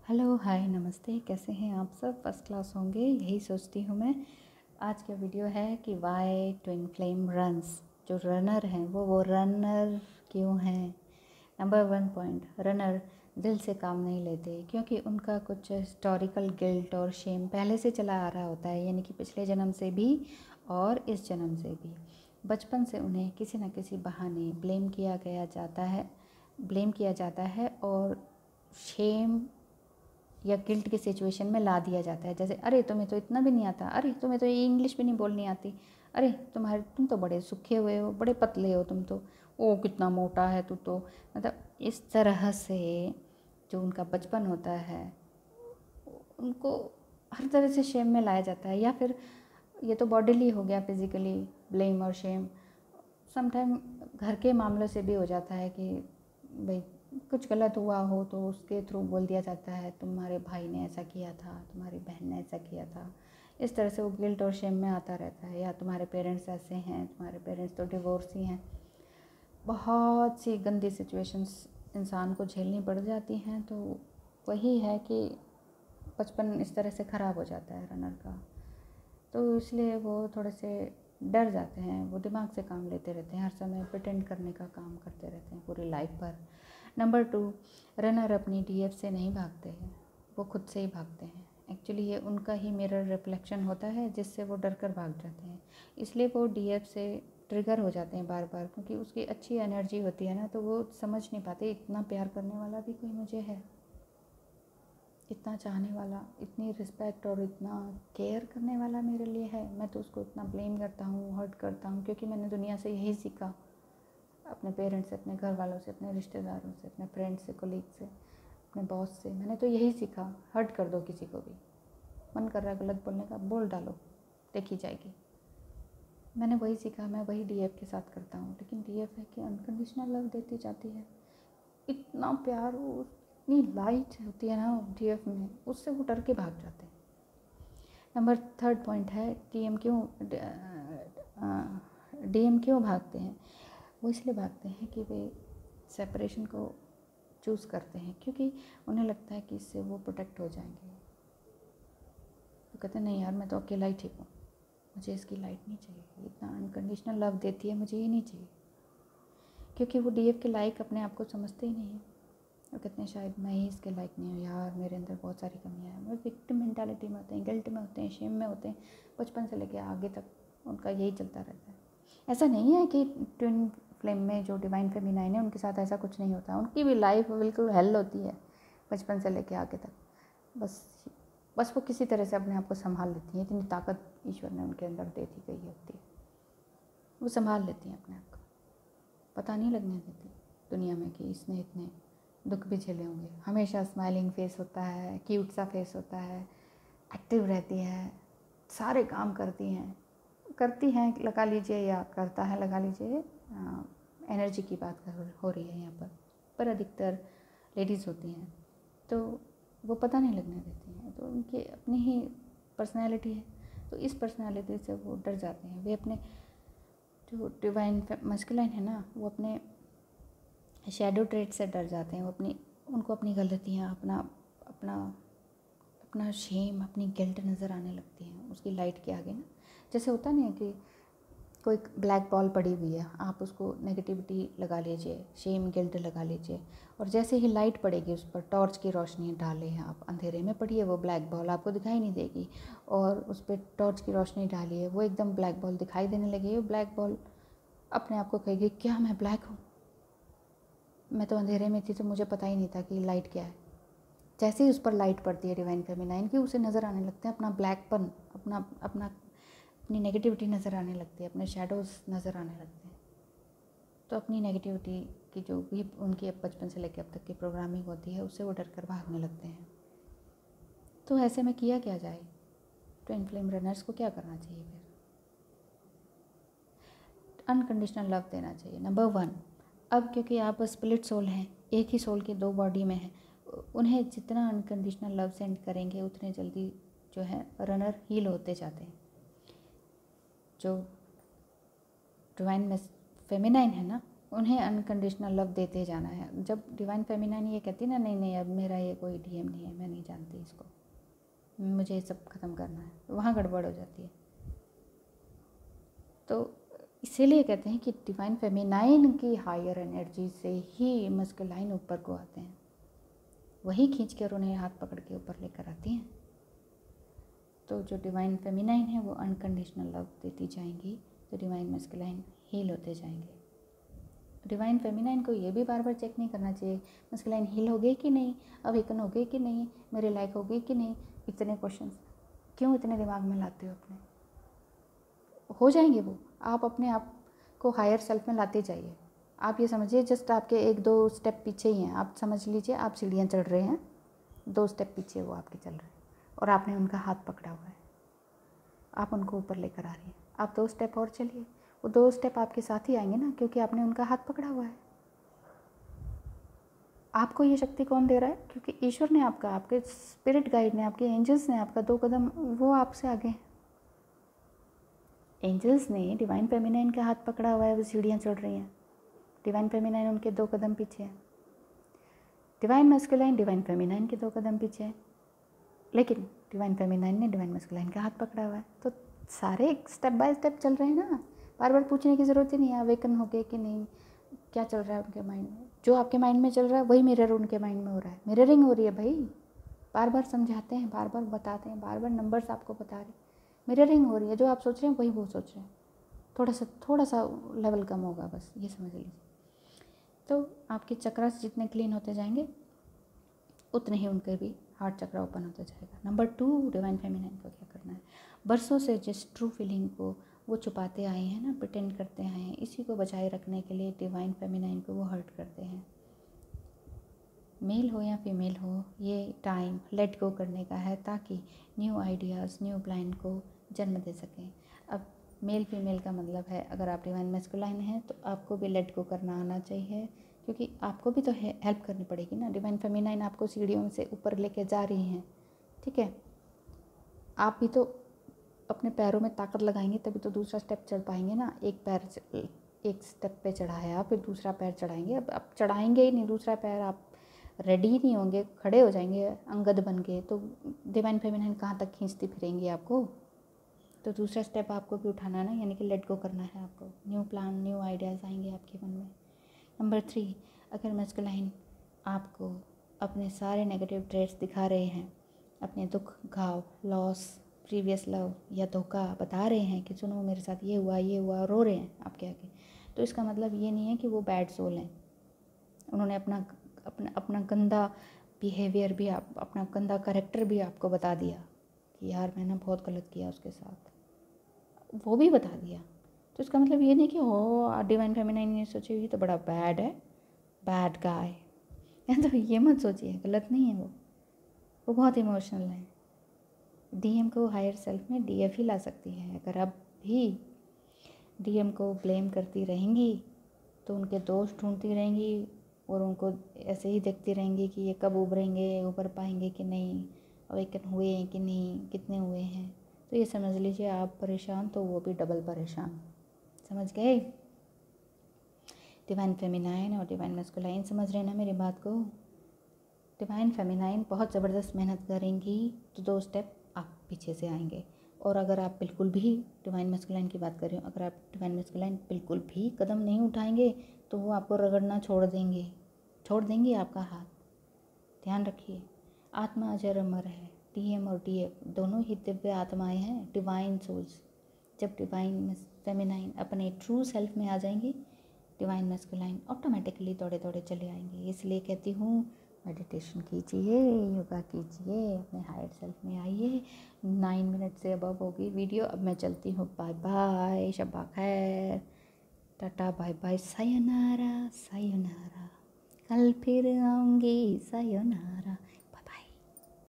Hello hi नमस्ते, कैसे हैं आप सब? फर्स्ट क्लास होंगे, यही सोचती हूँ मैं। आज का वीडियो है कि वाई ट्विन फ्लेम रन्स। जो रनर हैं वो रनर क्यों हैं? नंबर 1 पॉइंट, रनर दिल से काम नहीं लेते क्योंकि उनका कुछ हिस्टोरिकल गिल्ट और शेम पहले से चला आ रहा होता है, यानी कि पिछले जन्म से भी और इस जन्म से भी। बचपन से उन्हें किसी न किसी बहाने ब्लेम किया जाता है और शेम या गिल्ट की सिचुएशन में ला दिया जाता है। जैसे अरे तुम्हें तो इतना भी नहीं आता, अरे तुम्हें तो ये इंग्लिश भी नहीं बोलनी आती, अरे तुम तो बड़े सूखे हुए हो, बड़े पतले हो तुम तो, ओ कितना मोटा है तू तो। मतलब इस तरह से जो उनका बचपन होता है उनको हर तरह से शेम में लाया जाता है। या फिर ये तो बॉडीली हो गया, फिज़िकली ब्लेम और शेम। समटाइम घर के मामलों से भी हो जाता है कि भाई कुछ गलत हुआ हो तो उसके थ्रू बोल दिया जाता है तुम्हारे भाई ने ऐसा किया था, तुम्हारी बहन ने ऐसा किया था। इस तरह से वो गिल्ट और शेम में आता रहता है। या तुम्हारे पेरेंट्स ऐसे हैं, तुम्हारे पेरेंट्स तो डिवोर्स ही हैं। बहुत सी गंदी सिचुएशंस इंसान को झेलनी पड़ जाती हैं। तो वही है कि बचपन इस तरह से ख़राब हो जाता है रनर का। तो इसलिए वो थोड़े से डर जाते हैं, वो दिमाग से काम लेते रहते हैं, हर समय प्रिटेंड करने का काम करते रहते हैं पूरी लाइफ भर। नंबर 2, रनर अपनी डीएफ से नहीं भागते हैं, वो खुद से ही भागते हैं। एक्चुअली ये उनका ही मिरर रिफ्लेक्शन होता है जिससे वो डर कर भाग जाते हैं। इसलिए वो डीएफ से ट्रिगर हो जाते हैं बार बार, क्योंकि उसकी अच्छी एनर्जी होती है ना, तो वो समझ नहीं पाते इतना प्यार करने वाला भी कोई मुझे है, इतना चाहने वाला, इतनी रिस्पेक्ट और इतना केयर करने वाला मेरे लिए है। मैं तो उसको इतना ब्लेम करता हूँ, हर्ट करता हूँ, क्योंकि मैंने दुनिया से यही सीखा, अपने पेरेंट्स से, अपने घर वालों से, अपने रिश्तेदारों से, अपने फ्रेंड्स से, कोलीग से, अपने बॉस से। मैंने तो यही सीखा, हर्ट कर दो किसी को भी, मन कर रहा है गलत बोलने का बोल डालो, देखी जाएगी। मैंने वही सीखा, मैं वही डीएफ के साथ करता हूँ। लेकिन डीएफ है कि अनकंडीशनल लव देती जाती है, इतना प्यार, वो इतनी लाइट होती है ना डीएफ में, उससे वो डर के भाग जाते हैं। नंबर 3 पॉइंट है डीएम क्यों भागते हैं। वो इसलिए भागते हैं कि वे सेपरेशन को चूज़ करते हैं क्योंकि उन्हें लगता है कि इससे वो प्रोटेक्ट हो जाएंगे। वो कहते हैं नहीं यार, मैं तो अकेला ही ठीक हूँ, मुझे इसकी लाइट नहीं चाहिए, इतना अनकंडीशनल लव देती है, मुझे ये नहीं चाहिए। क्योंकि वो डीएफ के लायक अपने आप को समझते ही नहीं है। वो कहते हैं शायद मैं ही इसके लायक नहीं हूँ यार, मेरे अंदर बहुत सारी कमियाँ हैं। वो विक्टिम मेंटालिटी में होते हैं, गिल्ट में होते हैं, शेम में होते हैं। बचपन से लेकर आगे तक उनका यही चलता रहता है। ऐसा नहीं है कि ट्विन फ्लेम में जो डिवाइन फेमिनाइन है उनके साथ ऐसा कुछ नहीं होता, उनकी भी लाइफ बिल्कुल हेल होती है बचपन से लेकर आगे तक। बस वो किसी तरह से अपने आप को संभाल लेती हैं, इतनी ताकत ईश्वर ने उनके अंदर दे दी गई होती है, वो संभाल लेती हैं अपने आप को, पता नहीं लगने देती दुनिया में कि इसने इतने दुख भी झेले होंगे। हमेशा स्माइलिंग फेस होता है, क्यूट सा फेस होता है, एक्टिव रहती है, सारे काम करती हैं लगा लीजिए, या करता है लगा लीजिए। एनर्जी की बात हो रही है यहाँ पर अधिकतर लेडीज़ होती हैं तो वो पता नहीं लगने देती हैं। तो उनकी अपनी ही पर्सनैलिटी है, तो इस पर्सनैलिटी से वो डर जाते हैं। वे अपने जो डिवाइन मस्कुलाइन है ना, वो अपने शैडो ट्रेट से डर जाते हैं। उनको अपनी गलतियाँ, अपना अपना अपना शेम, अपनी गिल्ट नज़र आने लगती हैं उसकी लाइट के आगे ना। जैसे होता नहीं है कि कोई ब्लैक बॉल पड़ी हुई है, आप उसको नेगेटिविटी लगा लीजिए, शेम गिल्ट लगा लीजिए, और जैसे ही लाइट पड़ेगी उस पर, टॉर्च की रोशनी डालें हैं आप, अंधेरे में पड़ी है वो ब्लैक बॉल, आपको दिखाई नहीं देगी, और उस पर टॉर्च की रोशनी डालिए, वो एकदम ब्लैक बॉल दिखाई देने लगी। वो ब्लैक बॉल अपने आप को कहेगी क्या मैं ब्लैक हूँ, मैं तो अंधेरे में थी तो मुझे पता ही नहीं था कि लाइट क्या है। जैसे ही उस पर लाइट पड़ती है डिवाइन फेमिनाइन की, उसे नज़र आने लगते हैं अपना ब्लैकपन, अपनी नेगेटिविटी नज़र आने लगती है, अपने शैडोज़ नज़र आने लगते हैं। तो अपनी नेगेटिविटी की जो भी उनकी अब बचपन से लेकर अब तक की प्रोग्रामिंग होती है, उससे वो डर कर भागने लगते हैं। तो ऐसे में किया क्या जाए? ट्विन फ्लेम रनर्स को क्या करना चाहिए फिर? अनकंडीशनल लव देना चाहिए, नंबर 1। अब क्योंकि आप स्प्लिट सोल हैं, एक ही सोल की 2 बॉडी में हैं, उन्हें जितना अनकंडीशनल लव सेंड करेंगे उतने जल्दी जो है रनर हील होते जाते हैं। जो डिवाइन में फेमिनाइन है ना, उन्हें अनकंडीशनल लव देते जाना है। जब डिवाइन फेमिनाइन ये कहती है ना, नहीं नहीं अब मेरा ये कोई डीएम नहीं है, मैं नहीं जानती इसको, मुझे ये सब ख़त्म करना है, वहाँ गड़बड़ हो जाती है। तो इसीलिए कहते हैं कि डिवाइन फेमिनाइन की हायर एनर्जी से ही मस्कुलाइन ऊपर को आते हैं, वही खींच कर उन्हें हाथ पकड़ के ऊपर लेकर आती हैं। तो जो डिवाइन फेमिनाइन है वो अनकंडीशनल लव देती जाएंगी, तो डिवाइन मस्कुलाइन हील होते जाएंगे। डिवाइन फेमिनाइन को ये भी बार बार चेक नहीं करना चाहिए मस्कुलाइन हील हो गई कि नहीं, अवेकन हो गई कि नहीं, मेरे लायक हो गई कि नहीं। इतने क्वेश्चंस क्यों इतने दिमाग में लाते हो अपने? हो जाएंगे वो, आप अपने आप को हायर सेल्फ में लाते जाइए। आप ये समझिए जस्ट आपके 1-2 स्टेप पीछे ही हैं। आप समझ लीजिए आप सीढ़ियाँ चढ़ रहे हैं, 2 स्टेप पीछे वो आपके चल रहे हैं और आपने उनका हाथ पकड़ा हुआ है, आप उनको ऊपर लेकर आ रही हैं। आप 2 स्टेप और चलिए, वो 2 स्टेप आपके साथ ही आएंगे ना, क्योंकि आपने उनका हाथ पकड़ा हुआ है। आपको ये शक्ति कौन दे रहा है? क्योंकि ईश्वर ने आपका, आपके स्पिरिट गाइड ने, आपके एंजल्स ने आपका 2 कदम वो आपसे आगे हैं। एंजल्स ने डिवाइन फेमिनाइन का हाथ पकड़ा हुआ है, वो सीढ़ियाँ चढ़ रही हैं। डिवाइन फेमिनाइन उनके 2 कदम पीछे है। डिवाइन मस्कुलाइन डिवाइन फेमिनाइन के 2 कदम पीछे है, लेकिन डिवाइन फेमिनाइन ने डिवाइन मस्कुलाइन का हाथ पकड़ा हुआ है। तो सारे स्टेप बाय स्टेप चल रहे हैं ना, बार बार पूछने की ज़रूरत ही नहीं है अवेकन हो गए कि नहीं, क्या चल रहा है उनके माइंड में। जो आपके माइंड में चल रहा है वही मिरर उनके माइंड में हो रहा है, मिररिंग हो रही है भाई। बार बार समझाते हैं, बार बार बताते हैं, बार बार नंबर्स आपको बता रहे हैं, मिररिंग हो रही है। जो आप सोच रहे हैं वही वो सोच रहे हैं, थोड़ा सा लेवल कम होगा, बस ये समझ लीजिए। तो आपके चक्रास जितने क्लीन होते जाएंगे उतने ही उनके भी हार्ट चक्रा ओपन होता जाएगा। नंबर 2, डिवाइन फेमिनाइन को क्या करना है? बरसों से जिस ट्रू फीलिंग को वो छुपाते आए हैं ना, प्रिटेंड करते आए हैं, इसी को बचाए रखने के लिए डिवाइन फेमिनाइन को वो हर्ट करते हैं। मेल हो या फीमेल हो, ये टाइम लेट गो करने का है, ताकि न्यू आइडियाज़, न्यू प्लान को जन्म दे सकें। अब मेल फीमेल का मतलब है, अगर आप डिवाइन मैस्कुलाइन हैं तो आपको भी लेट गो करना आना चाहिए, क्योंकि आपको भी तो हेल्प करनी पड़ेगी ना। डिवाइन फेमिनाइन आपको सीढ़ियों से ऊपर लेके जा रही हैं, ठीक है। आप भी तो अपने पैरों में ताकत लगाएंगे तभी तो दूसरा स्टेप चढ़ पाएंगे ना। एक स्टेप पे चढ़ाया आप, फिर दूसरा पैर चढ़ाएंगे। अब आप चढ़ाएंगे ही नहीं दूसरा पैर, आप रेडी ही नहीं होंगे, खड़े हो जाएंगे अंगद बन के, तो डिवाइन फेमिनाइन कहाँ तक खींचती फिरेंगी आपको। तो दूसरा स्टेप आपको भी उठाना है ना, यानी कि लेट गो करना है आपको। न्यू प्लान, न्यू आइडियाज़ आएंगे आपके मन में। नंबर 3, अगर मैस्कुलाइन आपको अपने सारे नेगेटिव ट्रेट्स दिखा रहे हैं, अपने दुख, घाव, लॉस, प्रीवियस लव या धोखा बता रहे हैं कि सुनो मेरे साथ ये हुआ, रो रहे हैं आपके आगे, तो इसका मतलब ये नहीं है कि वो बैड सोल हैं। उन्होंने अपना गंदा बिहेवियर भी, अपना गंदा कैरेक्टर भी आपको बता दिया कि यार मैंने बहुत गलत किया उसके साथ, वो भी बता दिया। तो इसका मतलब ये नहीं कि हो डिवाइन फेमिनाइन ने सोचे ये तो बड़ा बैड है, बैड गाय, तो ये मत सोचिए, गलत नहीं है वो बहुत इमोशनल है। डीएम को हायर सेल्फ में डीएफ ही ला सकती है। अगर आप भी डीएम को ब्लेम करती रहेंगी तो उनके दोष ढूंढती रहेंगी और उनको ऐसे ही देखती रहेंगी कि ये कब उभरेंगे, उभर पाएंगे कि नहीं, अवेकन हुए हैं कि नहीं, कितने हुए हैं। तो ये समझ लीजिए आप परेशान तो वो भी डबल परेशान। समझ गए? डिवाइन फेमिनाइन और डिवाइन मैस्कुलाइन समझ रहे ना मेरी बात को? डिवाइन फेमिनाइन बहुत ज़बरदस्त मेहनत करेंगी तो 2 स्टेप आप पीछे से आएंगे। और अगर आप बिल्कुल भी डिवाइन मैस्कुलाइन की बात कर रही हूँ, अगर आप डिवाइन मैस्कुलाइन बिल्कुल भी कदम नहीं उठाएंगे तो वो आपको रगड़ना छोड़ देंगी आपका हाथ। ध्यान रखिए, आत्मा अजर अमर है। डीएम और डीएफ दोनों ही दिव्य आत्माएं हैं, डिवाइन सोल्स। जब डिवाइन फेमिनाइन अपने ट्रू सेल्फ में आ जाएंगी, डिवाइन मैस्कुलाइन ऑटोमेटिकली दौड़े दौड़े चले आएंगे। इसलिए कहती हूँ मेडिटेशन कीजिए, योगा कीजिए, अपने हायर सेल्फ में आइए। 9 मिनट से अबव होगी वीडियो। अब मैं चलती हूँ, बाय बाय, शब्बा खैर, टाटा बाय बाय, सायोनारा सायोनारा, कल फिर आऊँगी, सायोनारा।